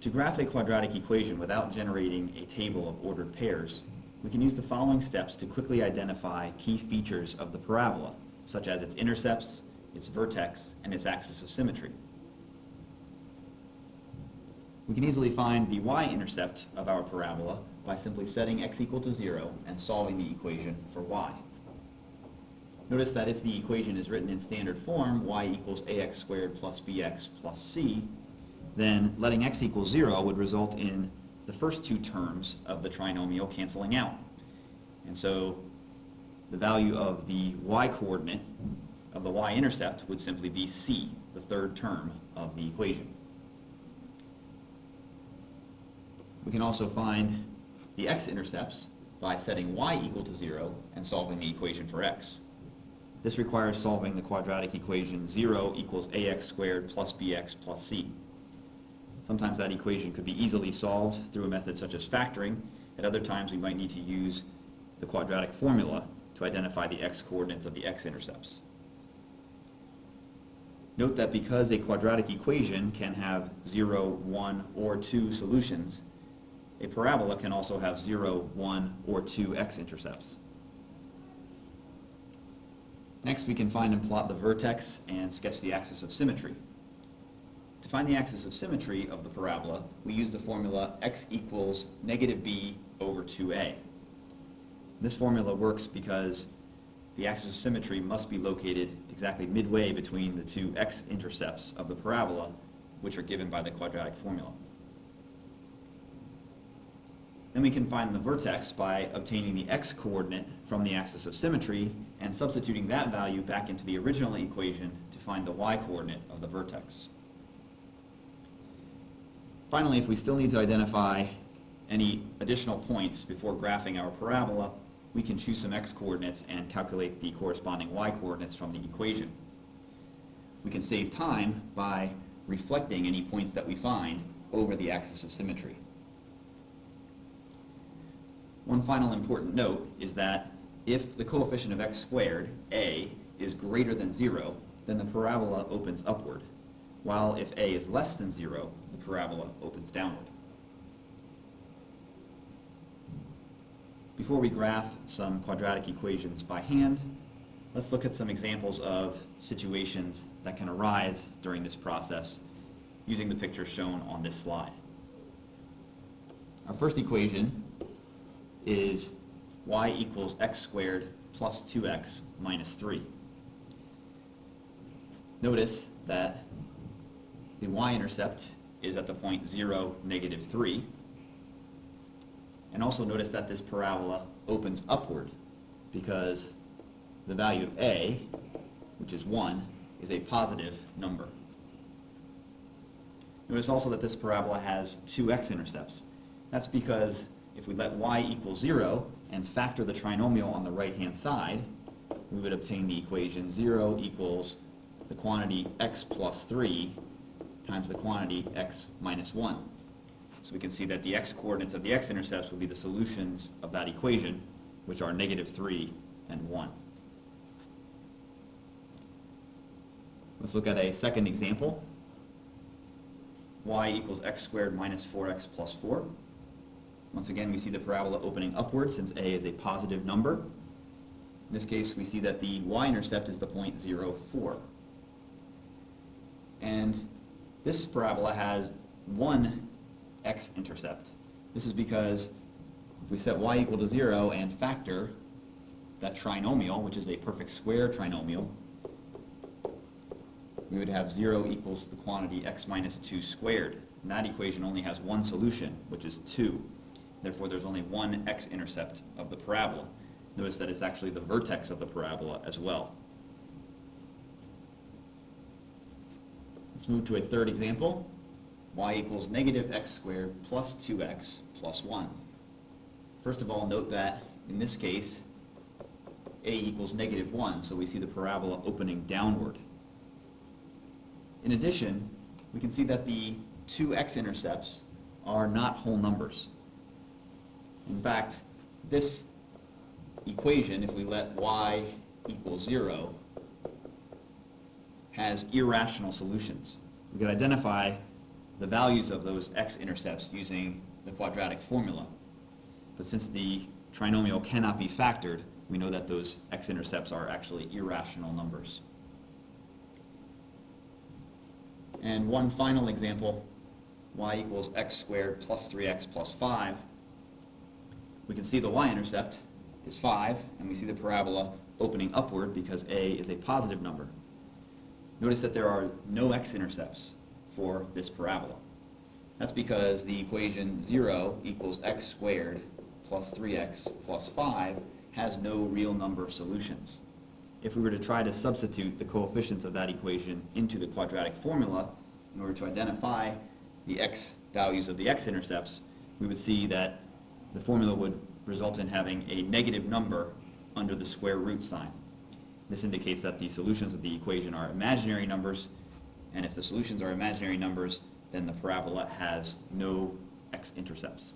To graph a quadratic equation without generating a table of ordered pairs, we can use the following steps to quickly identify key features of the parabola, such as its intercepts, its vertex, and its axis of symmetry. We can easily find the y-intercept of our parabola by simply setting x equal to 0 and solving the equation for y. Notice that if the equation is written in standard form, y equals ax squared plus bx plus c, then letting x equal 0 would result in the first two terms of the trinomial canceling out. And so the value of the y-coordinate of the y-intercept would simply be c, the third term of the equation. We can also find the x-intercepts by setting y equal to 0 and solving the equation for x. This requires solving the quadratic equation 0 equals ax squared plus bx plus c. Sometimes that equation could be easily solved through a method such as factoring. At other times we might need to use the quadratic formula to identify the x-coordinates of the x-intercepts. Note that because a quadratic equation can have 0, 1, or 2 solutions, a parabola can also have 0, 1, or 2 x-intercepts. Next, we can find and plot the vertex and sketch the axis of symmetry. To find the axis of symmetry of the parabola, we use the formula x equals negative b over 2a. This formula works because the axis of symmetry must be located exactly midway between the two x-intercepts of the parabola, which are given by the quadratic formula. Then we can find the vertex by obtaining the x-coordinate from the axis of symmetry and substituting that value back into the original equation to find the y-coordinate of the vertex. Finally, if we still need to identify any additional points before graphing our parabola, we can choose some x-coordinates and calculate the corresponding y-coordinates from the equation. We can save time by reflecting any points that we find over the axis of symmetry. One final important note is that if the coefficient of x squared, a, is greater than 0, then the parabola opens upward, while if a is less than 0, the parabola opens downward. Before we graph some quadratic equations by hand, let's look at some examples of situations that can arise during this process using the picture shown on this slide. Our first equation is y equals x squared plus 2x minus 3. Notice that the y-intercept is at the point 0, negative 3. And also notice that this parabola opens upward because the value of a, which is 1, is a positive number. Notice also that this parabola has two x-intercepts. That's because if we let y equal 0 and factor the trinomial on the right-hand side, we would obtain the equation 0 equals the quantity x plus 3 times the quantity x minus 1. So we can see that the x-coordinates of the x-intercepts will be the solutions of that equation, which are negative 3 and 1. Let's look at a second example. Y equals x squared minus 4x plus 4. Once again, we see the parabola opening upward since a is a positive number. In this case, we see that the y-intercept is the point 0, 4. And this parabola has one x-intercept. This is because if we set y equal to 0 and factor that trinomial, which is a perfect square trinomial, we would have 0 equals the quantity x minus 2 squared. And that equation only has one solution, which is 2. Therefore, there's only one x-intercept of the parabola. Notice that it's actually the vertex of the parabola as well. Let's move to a third example. Y equals negative x squared plus 2x plus 1. First of all, note that in this case, a equals negative 1, so we see the parabola opening downward. In addition, we can see that the two x-intercepts are not whole numbers. In fact, this equation, if we let y equal 0, has irrational solutions. We could identify the values of those x-intercepts using the quadratic formula. But since the trinomial cannot be factored, we know that those x-intercepts are actually irrational numbers. And one final example, y equals x squared plus 3x plus 5. We can see the y-intercept is 5, and we see the parabola opening upward because a is a positive number. Notice that there are no x-intercepts for this parabola. That's because the equation 0 equals x squared plus 3x plus 5 has no real number of solutions. If we were to try to substitute the coefficients of that equation into the quadratic formula in order to identify the x values of the x-intercepts, we would see that the formula would result in having a negative number under the square root sign. This indicates that the solutions of the equation are imaginary numbers, and if the solutions are imaginary numbers, then the parabola has no x-intercepts.